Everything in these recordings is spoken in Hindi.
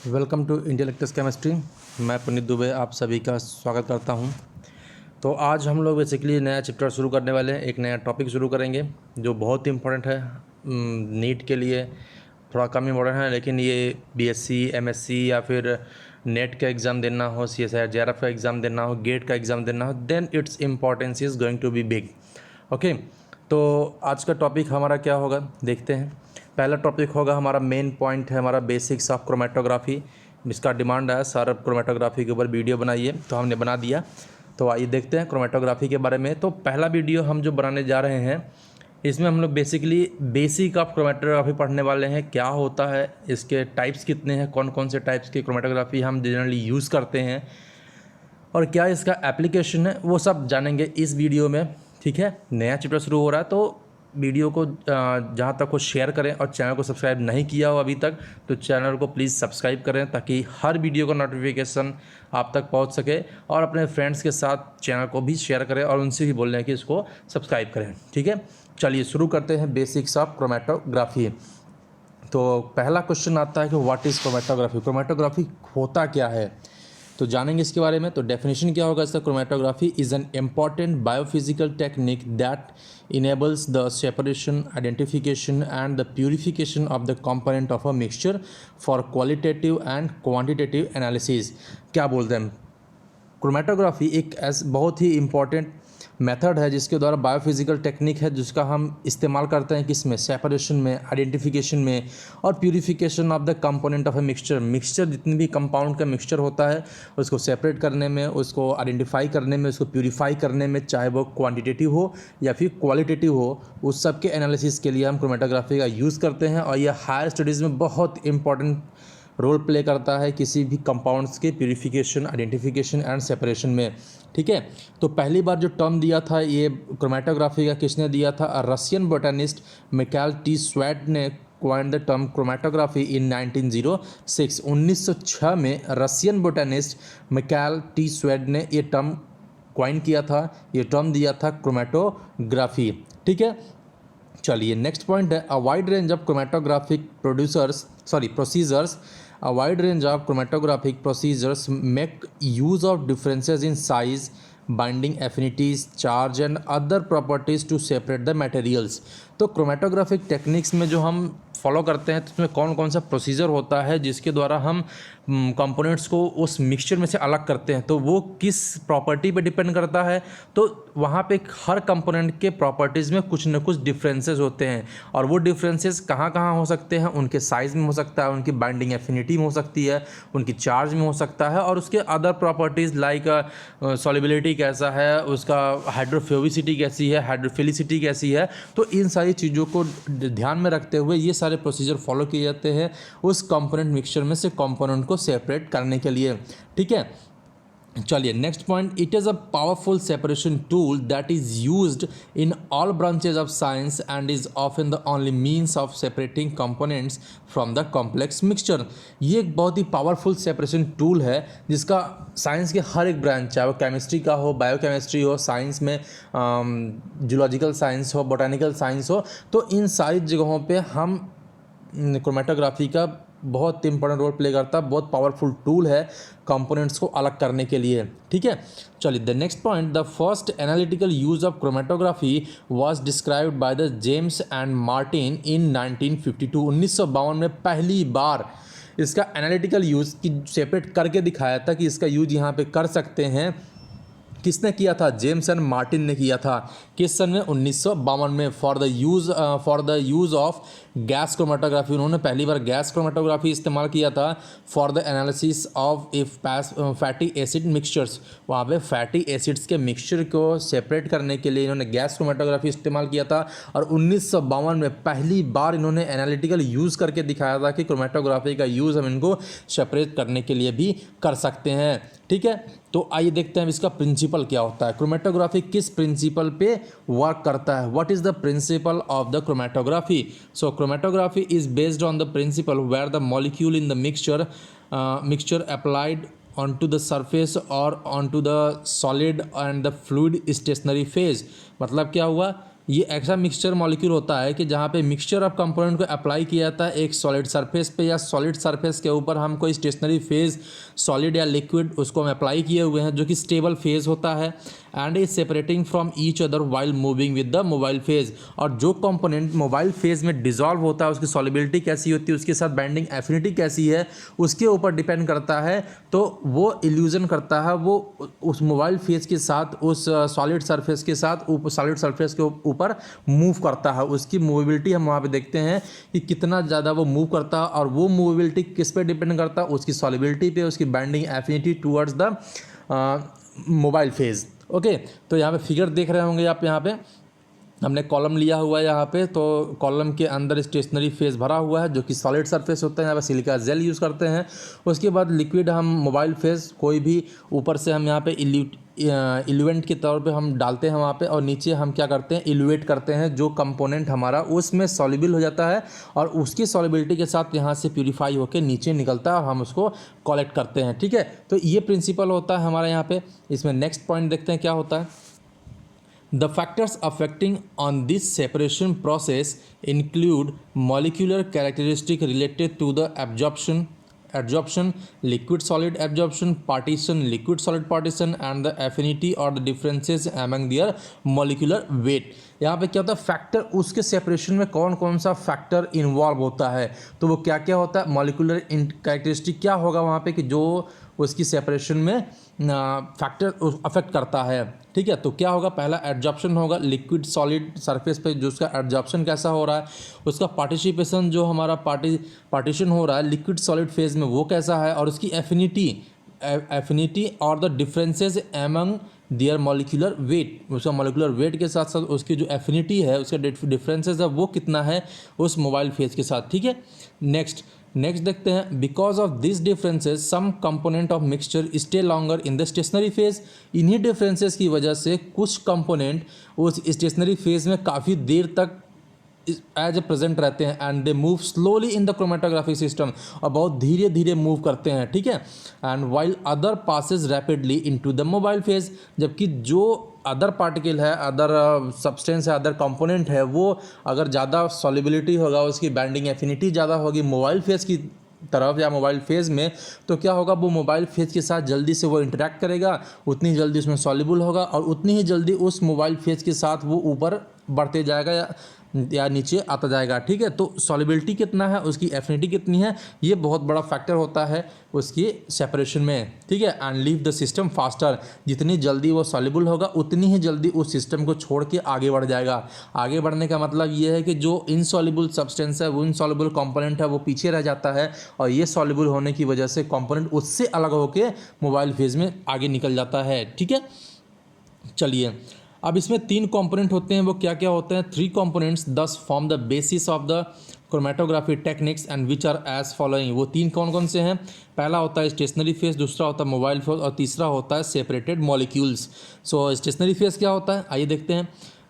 Welcome to इंटेलेक्टस chemistry. मैं पुनीत दुबे आप सभी का स्वागत करता हूं। तो आज हम लोग बेसिकली नया चैप्टर शुरू करने वाले हैं, एक नया टॉपिक शुरू करेंगे जो बहुत ही इम्पोर्टेंट है नीट के लिए। थोड़ा कम इम्पोर्टेंट है लेकिन ये बीएससी, एमएससी या फिर नेट का एग्ज़ाम देना हो, सीएसआईआर जेआरएफ का एग्ज़ाम देना हो, गेट का एग्ज़ाम देना हो, then its importance is going to be big. Okay, तो आज का टॉपिक हमारा क्या होगा देखते हैं। पहला टॉपिक होगा हमारा मेन पॉइंट है हमारा बेसिक्स ऑफ क्रोमेटोग्राफी। इसका डिमांड है सर क्रोमेटोग्राफी के ऊपर वीडियो बनाइए, तो हमने बना दिया। तो आइए देखते हैं क्रोमेटोग्राफी के बारे में। तो पहला वीडियो हम जो बनाने जा रहे हैं इसमें हम लोग बेसिकली बेसिक ऑफ क्रोमेटोग्राफी पढ़ने वाले हैं। क्या होता है, इसके टाइप्स कितने हैं, कौन कौन से टाइप्स की क्रोमेटोग्राफी हम जनरली यूज़ करते हैं और क्या इसका एप्लीकेशन है, वो सब जानेंगे इस वीडियो में। ठीक है, नया चैप्टर शुरू हो रहा है तो वीडियो को जहाँ तक हो शेयर करें और चैनल को सब्सक्राइब नहीं किया हो अभी तक तो चैनल को प्लीज़ सब्सक्राइब करें ताकि हर वीडियो का नोटिफिकेशन आप तक पहुँच सके, और अपने फ्रेंड्स के साथ चैनल को भी शेयर करें और उनसे भी बोल रहे हैं कि इसको सब्सक्राइब करें। ठीक है, चलिए शुरू करते हैं बेसिक्स ऑफ क्रोमेटोग्राफी। तो पहला क्वेश्चन आता है कि व्हाट इज़ क्रोमेटोग्राफी, क्रोमेटोग्राफी होता क्या है, तो जानेंगे इसके बारे में। तो डेफिनेशन क्या होगा इसका, chromatography is an important biophysical technique that enables the separation, identification and the purification of the component of a mixture for qualitative and quantitative analysis. क्या बोलते हैं, क्रोमेटोग्राफी एक बहुत ही इम्पॉर्टेंट मेथड है जिसके द्वारा बायोफिजिकल टेक्निक है जिसका हम इस्तेमाल करते हैं किसमें, सेपरेशन में, आइडेंटिफिकेशन में और purification of the component of a mixture जितनी भी कंपाउंड का मिक्सचर होता है उसको सेपरेट करने में, उसको आइडेंटिफाई करने में, उसको प्यूरिफाई करने में, चाहे वो क्वांटिटेटिव हो या फिर क्वालिटेटिव हो, उस सब के एनालिसिस के लिए हम क्रोमेटोग्राफी का यूज़ करते हैं। और यह हायर स्टडीज़ में बहुत इंपॉर्टेंट रोल प्ले करता है किसी भी कंपाउंड्स के प्यूरिफिकेशन, आइडेंटिफिकेशन एंड सेपरेशन में। ठीक है, तो पहली बार जो टर्म दिया था ये क्रोमेटोग्राफी का किसने दिया था, Russian botanist Mikail T sweat ने coined द टर्म क्रोमेटोग्राफी इन 1906। 1906 में Russian botanist Mikail T sweat ने ये टर्म क्वाइन किया था, ये टर्म दिया था क्रोमेटोग्राफी। ठीक है, चलिए नेक्स्ट पॉइंट है, a wide range of chromatographic procedures a wide range of chromatographic procedures make use of differences in size, binding affinities, charge and other properties to separate the materials। तो क्रोमेटोग्राफिक टेक्निक्स में जो हम फॉलो करते हैं तो उसमें कौन कौन सा प्रोसीजर होता है जिसके द्वारा हम कंपोनेंट्स को उस मिक्सचर में से अलग करते हैं, तो वो किस प्रॉपर्टी पे डिपेंड करता है। तो वहाँ पे हर कंपोनेंट के प्रॉपर्टीज़ में कुछ न कुछ डिफरेंसेस होते हैं, और वो डिफरेंसेस कहाँ कहाँ हो सकते हैं, उनके साइज़ में हो सकता है, उनकी बाइंडिंग एफिनिटी में हो सकती है, उनकी चार्ज में हो सकता है, और उसके अदर प्रॉपर्टीज़ लाइक सॉल्युबिलिटी कैसा है, उसका हाइड्रोफोबिसिटी कैसी है, हाइड्रोफिलिसिटी कैसी है। तो इन सारी चीज़ों को ध्यान में रखते हुए ये सारे प्रोसीजर फॉलो किए जाते हैं उस कंपोनेंट मिक्सचर में से कंपोनेंट को सेपरेट करने के लिए। ठीक है, चलिए next point, it is a powerful separation tool that is used in all branches of science and is often the only means of separating components from the complex mixture. ये एक बहुत ही पावरफुल सेपरेशन टूल है जिसका साइंस के हर एक ब्रांच, चाहे वो केमिस्ट्री का हो, बायोकेमिस्ट्री हो, साइंस में जूलॉजिकल साइंस हो, बोटानिकल साइंस हो, तो इन सारी जगहों पे हम क्रोमेटोग्राफी का बहुत इंपॉर्टेंट रोल प्ले करता है, बहुत पावरफुल टूल है कंपोनेंट्स को अलग करने के लिए। ठीक है, चलिए the next point, the first analytical use of chromatography was described by the James and Martin in 1952। 1952 में पहली बार इसका एनालिटिकल यूज़ की सेपरेट करके दिखाया था कि इसका यूज यहाँ पे कर सकते हैं। किसने किया था, जेम्स एंड मार्टिन ने किया था। किस सन में, 1952 में। For the use of gas chromatography, उन्होंने पहली बार गैस क्रोमेटोग्राफी इस्तेमाल किया था for the analysis of if fatty acid mixtures. वहाँ पे फैटी एसिड्स के मिक्सचर को सेपरेट करने के लिए इन्होंने गैस क्रोमेटोग्राफी इस्तेमाल किया था, और 1952 में पहली बार इन्होंने एनालिटिकल यूज़ करके दिखाया था कि क्रोमेटोग्राफी का यूज़ हम इनको सेपरेट करने के लिए भी कर सकते हैं। ठीक है, तो आइए देखते हैं इसका प्रिंसिपल क्या होता है, क्रोमेटोग्राफी किस प्रिंसिपल पे वर्क करता है। What is the principle of the chromatography. So chromatography is based on the principle where the molecule in the mixture applied onto the surface or onto the solid and the fluid stationary phase। मतलब क्या हुआ, ये ऐसा मिक्सचर मॉलिक्यूल होता है कि जहाँ पे मिक्सचर ऑफ कंपोनेंट को अप्लाई किया जाता है एक सॉलिड सरफेस पे, या सॉलिड सरफेस के ऊपर हम कोई स्टेशनरी फेज सॉलिड या लिक्विड उसको हम अप्लाई किए हुए हैं, जो कि स्टेबल फेज होता है and is separating from each other while moving with the mobile phase. और जो कंपोनेंट मोबाइल फेज में डिजॉल्व होता है उसकी सॉलिबिलिटी कैसी होती है, उसके साथ बाइंडिंग एफिनिटी कैसी है, उसके ऊपर डिपेंड करता है। तो वो इल्यूजन करता है, वो उस मोबाइल फेज के साथ उस सॉलिड सरफेस के साथ सॉलिड सरफेस के ऊपर मूव करता है। उसकी मूवेबिलिटी हम वहाँ पे देखते हैं कि कितना ज़्यादा वो मूव करता है, और वो मूवेबिलिटी किस पे डिपेंड करता है, उसकी सॉलिबिलिटी पे, उसकी binding affinity towards the mobile phase. Okay, तो यहाँ पे फिगर देख रहे होंगे आप, यहाँ पे हमने कॉलम लिया हुआ है यहाँ पे, तो कॉलम के अंदर स्टेशनरी फेज भरा हुआ है जो कि सॉलिड सरफेस होता है, यहाँ पे सिलिका जेल यूज़ करते हैं। उसके बाद लिक्विड हम मोबाइल फेज कोई भी ऊपर से हम यहाँ पे इल्यूएंट के तौर पे हम डालते हैं वहाँ पे, और नीचे हम क्या करते हैं, इल्यूएट करते हैं जो कंपोनेंट हमारा उसमें सॉल्युबल हो जाता है, और उसकी सॉल्युबिलिटी के साथ यहाँ से प्यूरिफाई होकर नीचे निकलता है और हम उसको कलेक्ट करते हैं। ठीक है, तो ये प्रिंसिपल होता है हमारा यहाँ पे। इसमें नेक्स्ट पॉइंट देखते हैं क्या होता है। The factors affecting on this separation process include molecular characteristics related to the adsorption, liquid solid absorption, partition, liquid solid partition, and the affinity or the differences among their molecular weight। यहाँ पे क्या होता है, फैक्टर, उसके सेपरेशन में कौन कौन सा फैक्टर इन्वॉल्व होता है, तो वो क्या क्या होता है, मॉलिक्यूलर कैरेक्टरिस्टिक क्या होगा वहाँ पे कि जो उसकी सेपरेशन में फैक्टर अफेक्ट करता है। ठीक है, तो क्या होगा, पहला एडजॉर्प्शन होगा, लिक्विड सॉलिड सरफेस पे जो उसका एडजॉर्प्शन कैसा हो रहा है, उसका पार्टिसिपेशन जो हमारा पार्टीशन हो रहा है लिक्विड सॉलिड फेज में वो कैसा है, और उसकी एफिनिटी और the differences among their molecular weight, उसका मॉलिक्यूलर वेट के साथ साथ उसकी जो एफिनिटी है, उसका डिफरेंसेस है वो कितना है उस मोबाइल फेज के साथ। ठीक है, नेक्स्ट देखते हैं, because of this differences some component of mixture stay longer in the stationary phase. इन्हीं डिफरेंसेस की वजह से कुछ कंपोनेंट उस स्टेशनरी फेज में काफ़ी देर तक एज ए प्रेजेंट रहते हैं, and they move slowly in the chromatographic system, और बहुत धीरे धीरे मूव करते हैं। ठीक है, and while other passes rapidly into the mobile phase, जबकि जो अदर पार्टिकल है, अदर सब्सटेंस है, अदर कंपोनेंट है, वो अगर ज़्यादा सॉल्युबिलिटी होगा, उसकी बाइंडिंग एफिनिटी ज़्यादा होगी मोबाइल फेज की तरफ या मोबाइल फेज में, तो क्या होगा, वो मोबाइल फेज के साथ जल्दी से वो इंटरेक्ट करेगा, उतनी जल्दी उसमें सॉल्युबल होगा, और उतनी ही जल्दी उस मोबाइल फेज के साथ वो ऊपर बढ़ते जाएगा या नीचे आता जाएगा। ठीक है, तो सॉल्युबिलिटी कितना है, उसकी एफिनिटी कितनी है, ये बहुत बड़ा फैक्टर होता है उसकी सेपरेशन में। ठीक है, and leave the system faster, जितनी जल्दी वो सॉल्युबल होगा उतनी ही जल्दी उस सिस्टम को छोड़ के आगे बढ़ जाएगा। आगे बढ़ने का मतलब ये है कि जो इनसॉल्युबल सब्सटेंस है, वो इनसॉल्युबल कंपोनेंट है, वो पीछे रह जाता है, और ये सॉल्युबल होने की वजह से कंपोनेंट उससे अलग होकर मोबाइल फेज में आगे निकल जाता है। ठीक है, चलिए अब इसमें 3 कंपोनेंट होते हैं, वो क्या क्या होते हैं, 3 components these form the basis of the chromatography techniques and which are as following. वो 3 कौन कौन से हैं, पहला होता है स्टेशनरी फेज, दूसरा होता है मोबाइल फेज, और तीसरा होता है separated molecules. So stationary phase क्या होता है, आइए देखते हैं।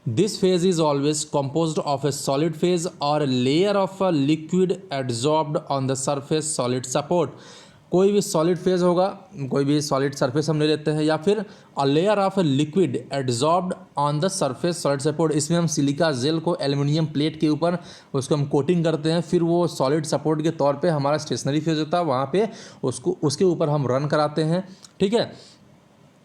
This phase is always composed of a solid phase और layer of a liquid adsorbed on the surface solid support. कोई भी सॉलिड फेज होगा, कोई भी सॉलिड सरफेस हम ले लेते हैं, या फिर a layer of a liquid adsorbed on the surface solid support. इसमें हम सिलिका जेल को एल्युमिनियम प्लेट के ऊपर उसको हम कोटिंग करते हैं, फिर वो सॉलिड सपोर्ट के तौर पे हमारा स्टेशनरी फेज होता है, वहाँ पे उसके ऊपर हम रन कराते हैं। ठीक है,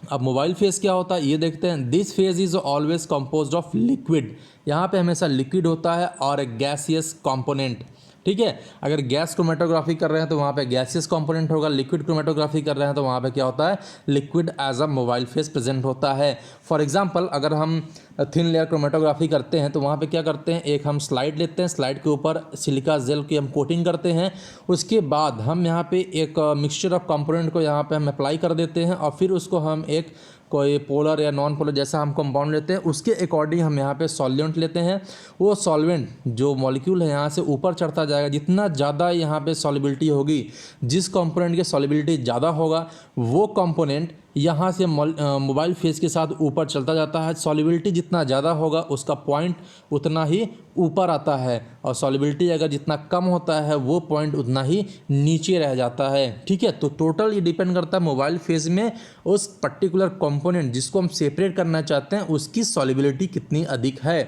अब मोबाइल फेज क्या होता है ये देखते हैं। This phase is always composed of liquid, यहाँ पे हमेशा लिक्विड होता है और गैसियस कंपोनेंट। ठीक है, अगर गैस क्रोमेटोग्राफी कर रहे हैं तो वहाँ पे गैसियस कंपोनेंट होगा, लिक्विड क्रोमेटोग्राफी कर रहे हैं तो वहाँ पे क्या होता है, liquid as a mobile phase present होता है। फॉर एग्जांपल अगर हम थिन लेयर क्रोमेटोग्राफी करते हैं तो वहाँ पे क्या करते हैं, एक हम स्लाइड लेते हैं, स्लाइड के ऊपर सिलिका जेल की हम कोटिंग करते हैं, उसके बाद हम यहाँ पे एक मिक्सचर ऑफ कंपोनेंट को यहाँ पे हम अप्लाई कर देते हैं, और फिर उसको हम एक कोई पोलर या नॉन पोलर जैसा हम कंपाउंड लेते हैं, उसके अकॉर्डिंग हम यहाँ पे सॉल्वेंट लेते हैं। वो सॉल्वेंट जो मॉलिक्यूल है यहाँ से ऊपर चढ़ता जाएगा, जितना ज़्यादा यहाँ पे सॉल्युबिलिटी होगी, जिस कंपोनेंट की सॉल्युबिलिटी ज़्यादा होगा वो कंपोनेंट यहाँ से मोबाइल फेज के साथ ऊपर चलता जाता है। सॉल्युबिलिटी जितना ज़्यादा होगा उसका पॉइंट उतना ही ऊपर आता है, और सॉल्युबिलिटी अगर जितना कम होता है वो पॉइंट उतना ही नीचे रह जाता है। ठीक है, तो टोटल ये डिपेंड करता है मोबाइल फेज में उस पर्टिकुलर कंपोनेंट जिसको हम सेपरेट करना चाहते हैं उसकी सॉल्युबिलिटी कितनी अधिक है।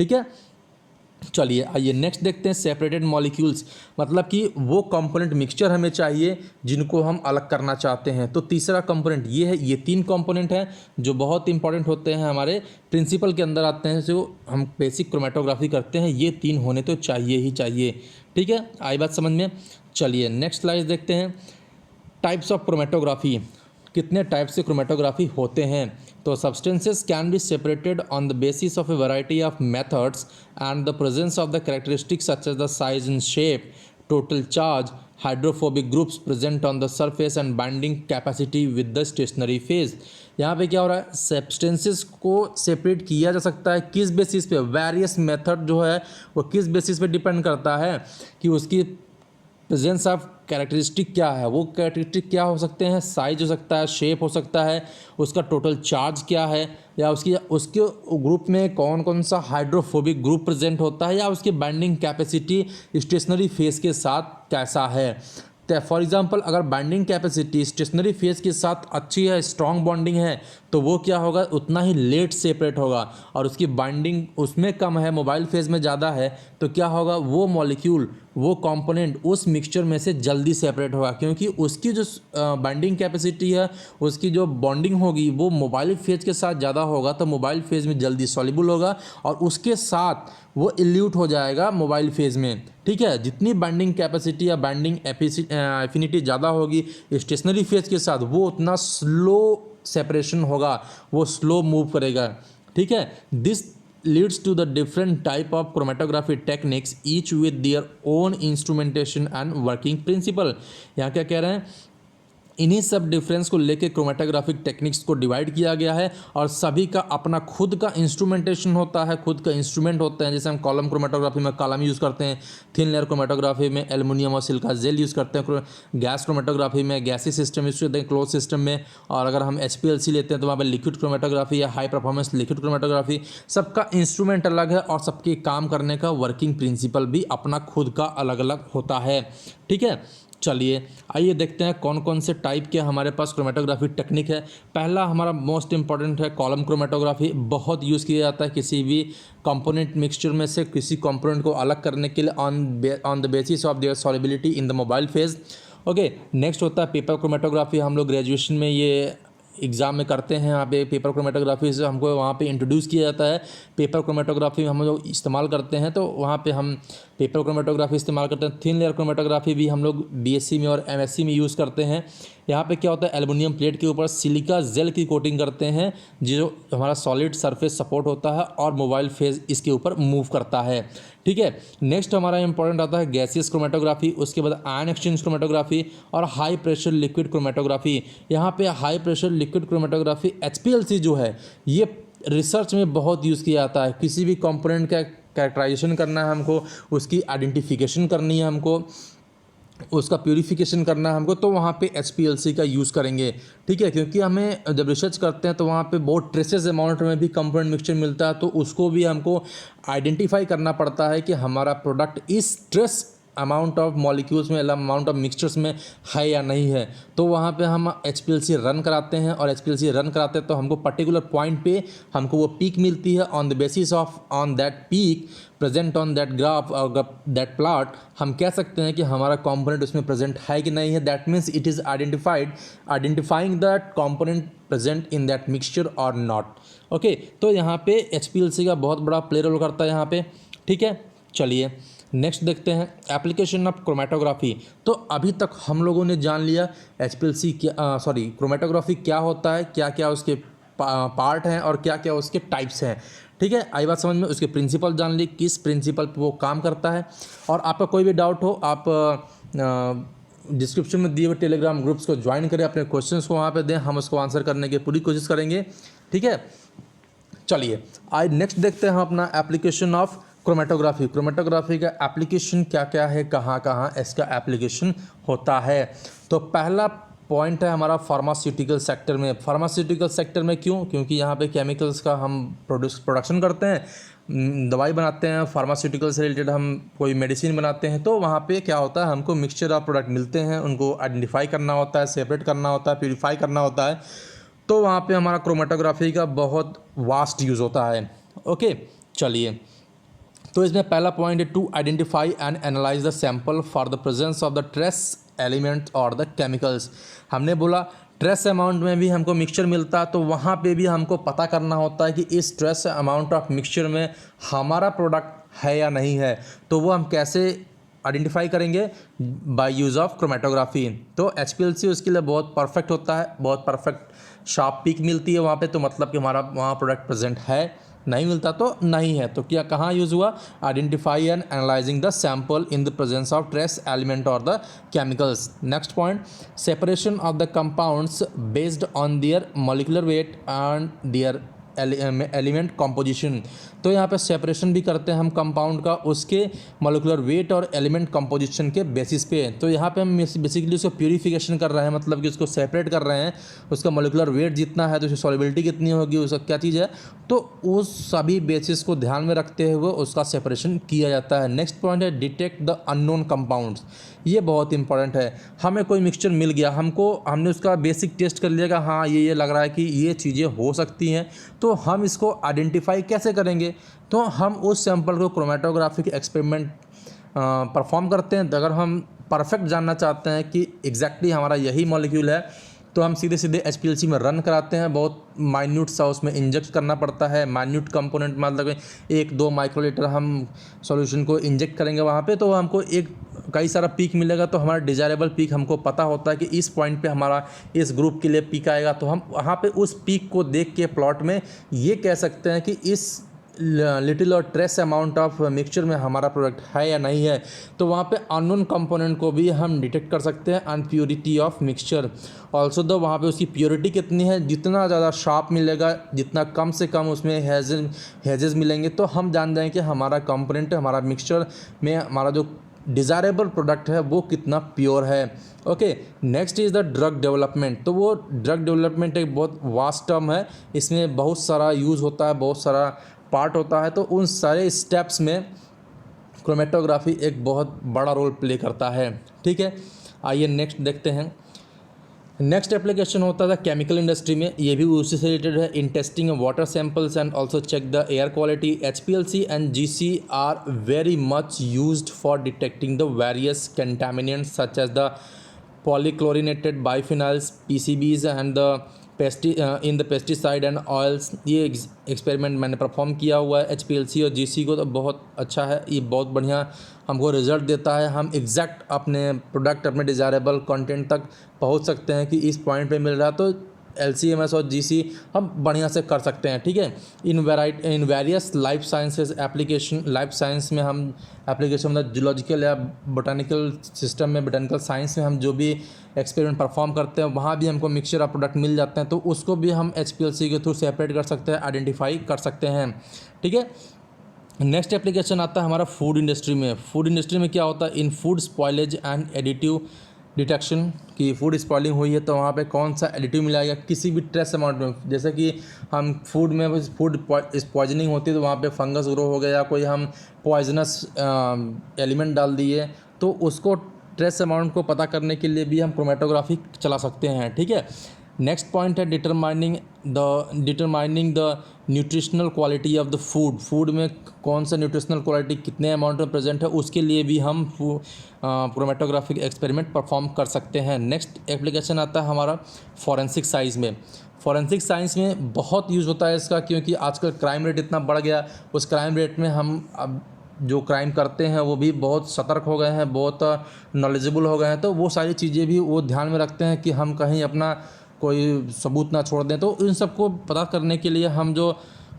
ठीक है। चलिए आइए नेक्स्ट देखते हैं सेपरेटेड मॉलिक्यूल्स, मतलब कि वो कंपोनेंट मिक्सचर हमें चाहिए जिनको हम अलग करना चाहते हैं। तो तीसरा कंपोनेंट ये है, ये 3 कंपोनेंट हैं जो बहुत इंपॉर्टेंट होते हैं, हमारे प्रिंसिपल के अंदर आते हैं, जो हम बेसिक क्रोमेटोग्राफी करते हैं। ये 3 होने तो चाहिए ही चाहिए, ठीक है। आई बात समझ में। चलिए नेक्स्ट स्लाइड देखते हैं। टाइप्स ऑफ क्रोमेटोग्राफी, कितने टाइप से क्रोमेटोग्राफी होते हैं। तो substances can be separated on the basis of a variety of methods and the presence of the characteristics such as the size and shape, total charge, hydrophobic groups present on the surface and binding capacity with the stationary phase. यहाँ पे क्या हो रहा है, सब्सटेंसेस को सेपरेट किया जा सकता है किस बेसिस पे, वेरियस मेथड जो है वो किस बेसिस पे डिपेंड करता है कि उसकी प्रेजेंस ऑफ कैरेक्टरिस्टिक क्या है। वो कैरेक्टरिस्टिक क्या हो सकते हैं, साइज हो सकता है, शेप हो सकता है, उसका टोटल चार्ज क्या है, या उसके ग्रुप में कौन कौन सा हाइड्रोफोबिक ग्रुप प्रेजेंट होता है, या उसकी बाइंडिंग कैपेसिटी स्टेशनरी फेस के साथ कैसा है। फॉर एग्जांपल अगर बाइंडिंग कैपेसिटी स्टेशनरी फेज के साथ अच्छी है, स्ट्रॉन्ग बॉन्डिंग है, तो वो क्या होगा, उतना ही लेट सेपरेट होगा। और उसकी बाइंडिंग उसमें कम है, मोबाइल फेज में ज़्यादा है, तो क्या होगा, वो मॉलिक्यूल, वो कंपोनेंट उस मिक्सचर में से जल्दी सेपरेट होगा, क्योंकि उसकी जो बाइंडिंग कैपेसिटी है, उसकी जो बॉन्डिंग होगी वो मोबाइल फेज के साथ ज़्यादा होगा, तो मोबाइल फेज में जल्दी सॉल्युबल होगा और उसके साथ वो इल्यूट हो जाएगा मोबाइल फेज में, ठीक है। जितनी बाइंडिंग कैपेसिटी या बाइंडिंग एफिनिटी ज़्यादा होगी स्टेशनरी फेज के साथ, वो उतना स्लो सेपरेशन होगा, वो स्लो मूव करेगा, ठीक है। This leads to the different type of chromatography techniques, each with their own instrumentation and working principle। यहाँ क्या कह रहे हैं, इन्हीं सब डिफरेंस को लेके क्रोमेटोग्राफिक टेक्निक्स को डिवाइड किया गया है और सभी का अपना खुद का इंस्ट्रूमेंटेशन होता है, खुद का इंस्ट्रूमेंट होते हैं। जैसे हम कॉलम क्रोमेटोग्राफी में कॉलम यूज़ करते हैं, थिन लेयर क्रोमेटोग्राफी में एल्युमिनियम और सिलिका जेल यूज़ करते हैं, गैस क्रोमेटोग्राफी में गैसी सिस्टम यूज़ करते हैं क्लोज सिस्टम में, और अगर हम HPLC लेते हैं तो वहाँ पर लिक्विड क्रोमेटोग्राफी या हाई परफॉर्मेंस लिक्विड क्रोमेटोग्राफी। सबका इंस्ट्रूमेंट अलग है और सबके काम करने का वर्किंग प्रिंसिपल भी अपना खुद का अलग अलग होता है, ठीक है। चलिए आइए देखते हैं कौन कौन से टाइप के हमारे पास क्रोमेटोग्राफी टेक्निक है। पहला हमारा मोस्ट इंपॉर्टेंट है कॉलम क्रोमेटोग्राफी। बहुत यूज़ किया जाता है किसी भी कंपोनेंट मिक्सचर में से किसी कंपोनेंट को अलग करने के लिए on the basis of their solubility in the mobile phase. Okay, next होता है पेपर क्रोमेटोग्राफी। हम लोग ग्रेजुएशन में ये एग्ज़ाम में करते हैं, यहाँ पे पेपर क्रोमेटोग्राफी से हमको वहाँ पे इंट्रोड्यूस किया जाता है। पेपर क्रोमेटोग्राफी हम लोग इस्तेमाल करते हैं, तो वहाँ पे हम पेपर क्रोमेटोग्राफी इस्तेमाल करते हैं। थिन लेयर क्रोमेटोग्राफी भी हम लोग BSc में और MSc में यूज़ करते हैं। यहाँ पे क्या होता है, एल्युमिनियम प्लेट के ऊपर सिलिका जेल की कोटिंग करते हैं, जो हमारा सॉलिड सरफेस सपोर्ट होता है और मोबाइल फेज इसके ऊपर मूव करता है, ठीक है। नेक्स्ट हमारा इंपॉर्टेंट आता है गैसियस क्रोमेटोग्राफी, उसके बाद आयन एक्सचेंज क्रोमेटोग्राफी और हाई प्रेशर लिक्विड क्रोमेटोग्राफी। यहाँ पे high pressure liquid chromatography HPLC जो है, ये रिसर्च में बहुत यूज़ किया जाता है। किसी भी कंपोनेंट का कैरेक्टराइजेशन करना है हमको, उसकी आइडेंटिफिकेशन करनी है हमको, उसका प्यूरिफिकेशन करना है हमको, तो वहाँ पे HPLC का यूज़ करेंगे, ठीक है। क्योंकि हमें जब रिसर्च करते हैं तो वहाँ पे बहुत ट्रेसेस अमाउंट में भी कंपोनेंट मिक्सचर मिलता है, तो उसको भी हमको आइडेंटिफाई करना पड़ता है कि हमारा प्रोडक्ट इस ट्रेस अमाउंट ऑफ मॉलिक्यूल्स में, अमाउंट ऑफ मिक्सचर्स में है या नहीं है। तो वहाँ पे हम HPLC रन कराते हैं, और HPLC रन कराते हैं तो हमको पर्टिकुलर पॉइंट पे हमको वो पीक मिलती है। On the basis of on that peak present on that graph और दैट प्लॉट, हम कह सकते हैं कि हमारा कंपोनेंट उसमें प्रेजेंट है कि नहीं है। That means it is identifying that component present in that mixture और नॉट। ओके, तो यहाँ पे HPLC का बहुत बड़ा प्ले रोल करता है यहाँ पे, ठीक है। चलिए नेक्स्ट देखते हैं एप्लीकेशन ऑफ क्रोमेटोग्राफी। तो अभी तक हम लोगों ने जान लिया HPLC क्या, क्रोमेटोग्राफी क्या होता है, क्या क्या उसके पार्ट हैं और क्या क्या उसके टाइप्स हैं, ठीक है। आई बात समझ में। उसके प्रिंसिपल जान ली, किस प्रिंसिपल पे वो काम करता है। और आपका कोई भी डाउट हो, आप डिस्क्रिप्शन में दिए हुए टेलीग्राम ग्रुप्स को ज्वाइन करें, अपने क्वेश्चंस को वहाँ पे दें, हम उसको आंसर करने की पूरी कोशिश करेंगे, ठीक है। चलिए आज नेक्स्ट देखते हैं हम अपना एप्लीकेशन ऑफ क्रोमेटोग्राफी। क्रोमेटोग्राफी का एप्लीकेशन क्या क्या है, कहाँ कहाँ इसका एप्लीकेशन होता है। तो पहला पॉइंट है हमारा फार्मास्यूटिकल सेक्टर में। फार्मास्यूटिकल सेक्टर में क्यों? क्योंकि यहाँ पे केमिकल्स का हम प्रोडक्शन करते हैं, दवाई बनाते हैं, फार्मास्यूटिकल से रिलेटेड हम कोई मेडिसिन बनाते हैं। तो वहाँ पे क्या होता है, हमको मिक्सचर ऑफ प्रोडक्ट मिलते हैं, उनको आइडेंटिफाई करना होता है, सेपरेट करना होता है, प्यूरीफाई करना होता है। तो वहाँ पे हमारा क्रोमेटोग्राफी का बहुत वास्ट यूज़ होता है। ओके, चलिए तो इसमें पहला पॉइंट है to identify and analyse the sample for the presence of the trace element और द केमिकल्स। हमने बोला ट्रेस अमाउंट में भी हमको मिक्सचर मिलता है, तो वहाँ पे भी हमको पता करना होता है कि इस ट्रेस अमाउंट ऑफ मिक्सचर में हमारा प्रोडक्ट है या नहीं है। तो वो हम कैसे आइडेंटिफाई करेंगे? By use of chromatography. तो HPLC उसके लिए बहुत परफेक्ट होता है, बहुत परफेक्ट शार्प पीक मिलती है वहाँ पे, तो मतलब कि हमारा वहाँ प्रोडक्ट प्रेजेंट है। नहीं मिलता तो नहीं है। तो क्या कहाँ यूज़ हुआ? Identify and analysing the sample in the presence of trace element और the chemicals. Next point, separation of the compounds based on their molecular weight and their element composition. तो यहाँ पे सेपरेशन भी करते हैं हम कंपाउंड का उसके मॉलिक्यूलर वेट और एलिमेंट कॉम्पोजिशन के बेसिस पे। तो यहाँ पे हम बेसिकली उसको प्यूरिफिकेशन कर रहे हैं, मतलब कि उसको सेपरेट कर रहे हैं, उसका मॉलिक्यूलर वेट जितना है तो उसकी सॉल्युबिलिटी कितनी होगी, उसका क्या चीज़ है, तो उस सभी बेसिस को ध्यान में रखते हुए उसका सेपरेशन किया जाता है। नेक्स्ट पॉइंट है डिटेक्ट द अननोन कंपाउंड्स। ये बहुत इंपॉर्टेंट है। हमें कोई मिक्सचर मिल गया, हमने उसका बेसिक टेस्ट कर लिया कि हाँ ये लग रहा है कि ये चीज़ें हो सकती हैं, तो हम इसको आइडेंटिफाई कैसे करेंगे? तो हम उस सैंपल को क्रोमेटोग्राफिक एक्सपेरिमेंट परफॉर्म करते हैं। अगर हम परफेक्ट जानना चाहते हैं कि एग्जैक्टली हमारा यही मॉलिक्यूल है, तो हम सीधे सीधे HPLC में रन कराते हैं। बहुत माइन्यूट सा उसमें इंजेक्ट करना पड़ता है, माइन्यूट कंपोनेंट, मतलब 1-2 माइक्रोलीटर हम सॉल्यूशन को इंजेक्ट करेंगे वहाँ पे, तो हमको कई सारा पीक मिलेगा। तो हमारा डिजायरेबल पीक हमको पता होता है कि इस पॉइंट पे हमारा इस ग्रुप के लिए पीक आएगा। तो हम वहाँ पे उस पीक को देख के प्लॉट में ये कह सकते हैं कि इस लिटिल और ट्रेस अमाउंट ऑफ मिक्सचर में हमारा प्रोडक्ट है या नहीं है। तो वहाँ पे अननोन कंपोनेंट को भी हम डिटेक्ट कर सकते हैं, अनप्योरिटी ऑफ मिक्सचर ऑल्सो। दो वहाँ पे उसकी प्योरिटी कितनी है, जितना ज़्यादा शार्प मिलेगा, जितना कम से कम उसमें हेजेस मिलेंगे, तो हम जान जाएंगे कि हमारा कंपोनेंट, हमारा मिक्सचर में हमारा जो डिज़ायरेबल प्रोडक्ट है वो कितना प्योर है। Okay, next is the drug development. तो वो ड्रग डेवलपमेंट एक बहुत वास्ट टर्म है, इसमें बहुत सारा यूज़ होता है, बहुत सारा पार्ट होता है। तो उन सारे स्टेप्स में क्रोमेटोग्राफी एक बहुत बड़ा रोल प्ले करता है। ठीक है, आइए नेक्स्ट देखते हैं। नेक्स्ट एप्लीकेशन होता था केमिकल इंडस्ट्री में, ये भी उसी से रिलेटेड है। In testing water samples and also check the air quality, HPLC and GC are very much used for detecting the various contaminants such as the polychlorinated biphenyls, PCBs and the in the pesticide and oils. ये एक्सपेरिमेंट मैंने परफॉर्म किया हुआ है HPLC और GC को, तो बहुत अच्छा है, ये बहुत बढ़िया हमको रिजल्ट देता है। हम एग्जैक्ट अपने प्रोडक्ट, अपने डिज़ायरेबल कंटेंट तक पहुंच सकते हैं कि इस पॉइंट पे मिल रहा है, तो LC-MS और GC हम बढ़िया से कर सकते हैं। ठीक है, in various life sciences application, life science में हम एप्लीकेशन मतलब जूलॉजिकल या बोटानिकल सिस्टम में, बोटानिकल साइंस में हम जो भी एक्सपेरिमेंट परफॉर्म करते हैं वहाँ भी हमको मिक्सचर ऑफ प्रोडक्ट मिल जाते हैं, तो उसको भी हम HPLC के थ्रू सेपरेट कर सकते हैं, आइडेंटिफाई कर सकते हैं। ठीक है, नेक्स्ट एप्लीकेशन आता है हमारा फूड इंडस्ट्री में। फूड इंडस्ट्री में क्या होता है? इन food spoilage and additive detection, की फूड स्पॉइलिंग हुई है तो वहाँ पे कौन सा एडिटिव मिलाएगा किसी भी ट्रेस अमाउंट में। जैसे कि हम फूड में फूड पॉइजनिंग होती है तो वहाँ पे फंगस ग्रो हो गया या कोई हम पॉइजनस एलिमेंट डाल दिए, तो उसको ट्रेस अमाउंट को पता करने के लिए भी हम क्रोमेटोग्राफी चला सकते हैं। ठीक है, नेक्स्ट पॉइंट है determining the nutritional quality of the food. Food में कौन सा न्यूट्रिशनल क्वालिटी कितने अमाउंट में प्रेजेंट है, उसके लिए भी हम क्रोमेटोग्राफिक एक्सपेरिमेंट परफॉर्म कर सकते हैं। नेक्स्ट एप्लीकेशन आता है हमारा फॉरेंसिक साइंस में। फॉरेंसिक साइंस में बहुत यूज़ होता है इसका, क्योंकि आजकल क्राइम रेट इतना बढ़ गया, उस क्राइम रेट में हम अब जो क्राइम करते हैं वो भी बहुत सतर्क हो गए हैं, बहुत नॉलेजेबल हो गए हैं, तो वो सारी चीज़ें भी वो ध्यान में रखते हैं कि हम कहीं अपना कोई सबूत ना छोड़ दें। तो इन सबको पता करने के लिए हम जो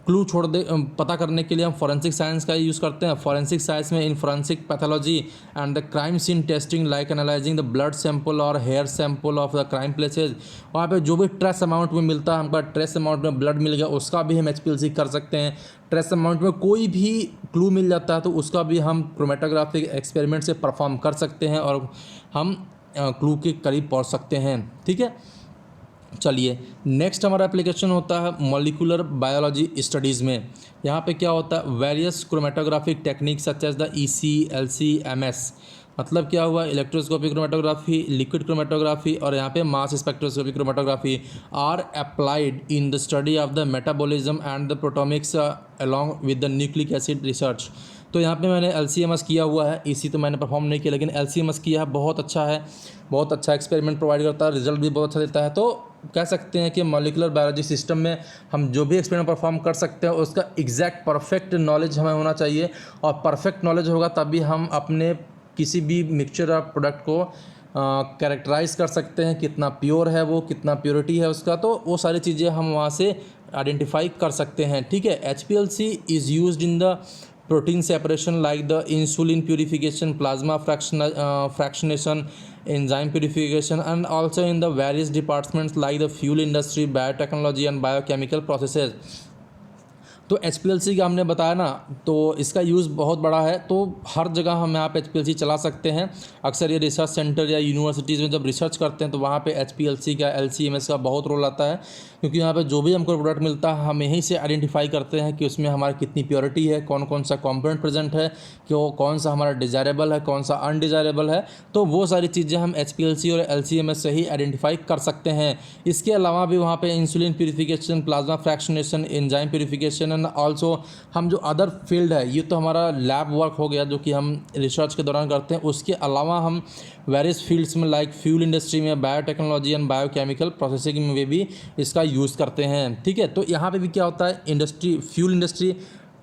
क्लू छोड़ दे, पता करने के लिए हम फॉरेंसिक साइंस का यूज़ करते हैं। फॉरेंसिक साइंस में in forensic pathology and the crime scene testing like analysing the blood sample और hair sample of the crime places, वहाँ पे जो भी ट्रेस अमाउंट में मिलता है, हमका ट्रेस अमाउंट में ब्लड मिल गया उसका भी हम HPLC कर सकते हैं। ट्रेस अमाउंट में कोई भी क्लू मिल जाता है तो उसका भी हम क्रोमेटोग्राफिक एक्सपेरिमेंट से परफॉर्म कर सकते हैं और हम क्लू के करीब पहुँच सकते हैं। ठीक है, चलिए नेक्स्ट हमारा एप्लीकेशन होता है मॉलिक्यूलर बायोलॉजी स्टडीज़ में। यहाँ पे क्या होता है? Various chromatographic technique such as the EC, LC, MS। मतलब क्या हुआ? इलेक्ट्रोस्कोपिक क्रोमेटोग्राफी, लिक्विड क्रोमेटोग्राफी और यहाँ पे mass spectroscopic chromatography are applied in the study of the metabolism and the proteomics along with the nucleic acid research. तो यहाँ पे मैंने LC-MS किया हुआ है, EC तो मैंने परफॉर्म नहीं किया, लेकिन LC-MS किया है, बहुत अच्छा है, बहुत अच्छा एक्सपेरिमेंट प्रोवाइड करता है, रिजल्ट भी बहुत अच्छा देता है। तो कह सकते हैं कि मॉलिक्यूलर बायोलॉजी सिस्टम में हम जो भी एक्सपेरिमेंट परफॉर्म कर सकते हैं उसका एग्जैक्ट परफेक्ट नॉलेज हमें होना चाहिए, और परफेक्ट नॉलेज होगा तभी हम अपने किसी भी मिक्सचर ऑफ प्रोडक्ट को कैरेक्टराइज कर सकते हैं, कितना प्योर है वो, कितना प्योरिटी है उसका, तो वो सारी चीज़ें हम वहाँ से आइडेंटिफाई कर सकते हैं। ठीक है, HPLC is used in the protein separation like the insulin purification, plasma fractionation, enzyme purification, and also in the various departments like the fuel industry, biotechnology and biochemical processes। तो HPLC का हमने बताया ना, तो इसका यूज़ बहुत बड़ा है, तो हर जगह हम यहाँ पे HPLC चला सकते हैं। अक्सर ये रिसर्च सेंटर या यूनिवर्सिटीज़ में जब रिसर्च करते हैं तो वहाँ पे HPLC का, LC-MS का बहुत रोल आता है, क्योंकि यहाँ पे जो भी हमको प्रोडक्ट मिलता है हम यहीं से आइडेंटिफाई करते हैं कि उसमें हमारी कितनी प्योरिटी है, कौन कौन सा कॉम्पोनेंट प्रेजेंट है, कि वो कौन सा हमारा डिज़ायरेबल है, कौन सा अनडिज़ायरेबल है। तो वो सारी चीज़ें हम HPLC और LC-MS से ही आइडेंटिफाई कर सकते हैं। इसके अलावा भी वहाँ पर insulin purification, plasma fractionation, enzyme purification, also हम जो अदर फील्ड है, ये तो हमारा लैब वर्क हो गया जो कि हम रिसर्च के दौरान करते हैं। उसके अलावा हम वेरियस फील्ड्स में लाइक फ्यूल इंडस्ट्री में, बायोटेक्नोलॉजी एंड बायोकेमिकल प्रोसेसिंग में भी इसका यूज़ करते हैं। ठीक है, तो यहाँ पे भी क्या होता है, इंडस्ट्री, फ्यूल इंडस्ट्री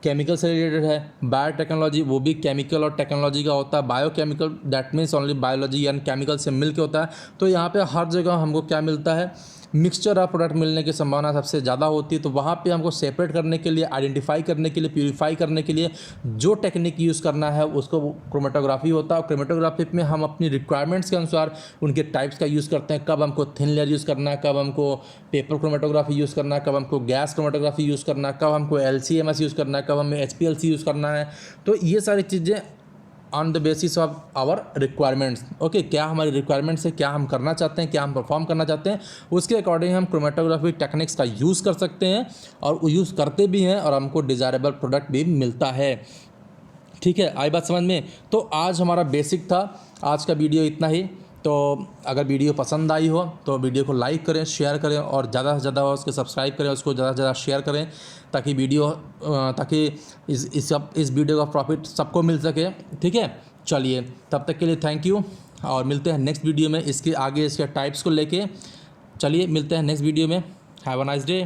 केमिकल से रिलेटेड है, बायोटेक्नोलॉजी वो भी केमिकल और टेक्नोलॉजी का होता है, biochemical that means only biology and chemical से मिल के होता है। तो यहाँ पे हर जगह हमको क्या मिलता है, मिक्सचर ऑफ प्रोडक्ट मिलने की संभावना सबसे ज़्यादा होती है। तो वहाँ पे हमको सेपरेट करने के लिए, आइडेंटिफाई करने के लिए, प्यूरिफाई करने के लिए जो टेक्निक यूज़ करना है उसको क्रोमेटोग्राफी होता है। और क्रोमेटोग्राफी में हम अपनी रिक्वायरमेंट्स के अनुसार उनके टाइप्स का यूज़ करते हैं, कब हमको थिन लेयर यूज़ करना है, कब हमको पेपर क्रोमेटोग्राफी यूज़ करना है, कब हमको गैस क्रोमेटोग्राफी यूज़ करना है, कब हमको LC-MS यूज़ करना है, कब हमें HPLC यूज़ करना है। तो ये सारी चीज़ें on the basis of our requirements. Okay, क्या हमारी रिक्वायरमेंट्स है, क्या हम करना चाहते हैं, क्या हम परफॉर्म करना चाहते हैं, उसके अकॉर्डिंग हम क्रोमेटोग्राफी टेक्निक्स का यूज़ कर सकते हैं, और यूज़ करते भी हैं, और हमको डिज़ायरेबल प्रोडक्ट भी मिलता है। ठीक है, आई बात समझ में। तो आज हमारा बेसिक था, आज का वीडियो इतना ही। तो अगर वीडियो पसंद आई हो तो वीडियो को लाइक करें, शेयर करें, और ज़्यादा से ज़्यादा उसके सब्सक्राइब करें, उसको ज़्यादा से ज़्यादा शेयर करें, ताकि इस वीडियो का प्रॉफिट सबको मिल सके। ठीक है, चलिए तब तक के लिए थैंक यू, और मिलते हैं नेक्स्ट वीडियो में इसके आगे इसके टाइप्स को लेके। चलिए मिलते हैं नेक्स्ट वीडियो में। Have a nice day.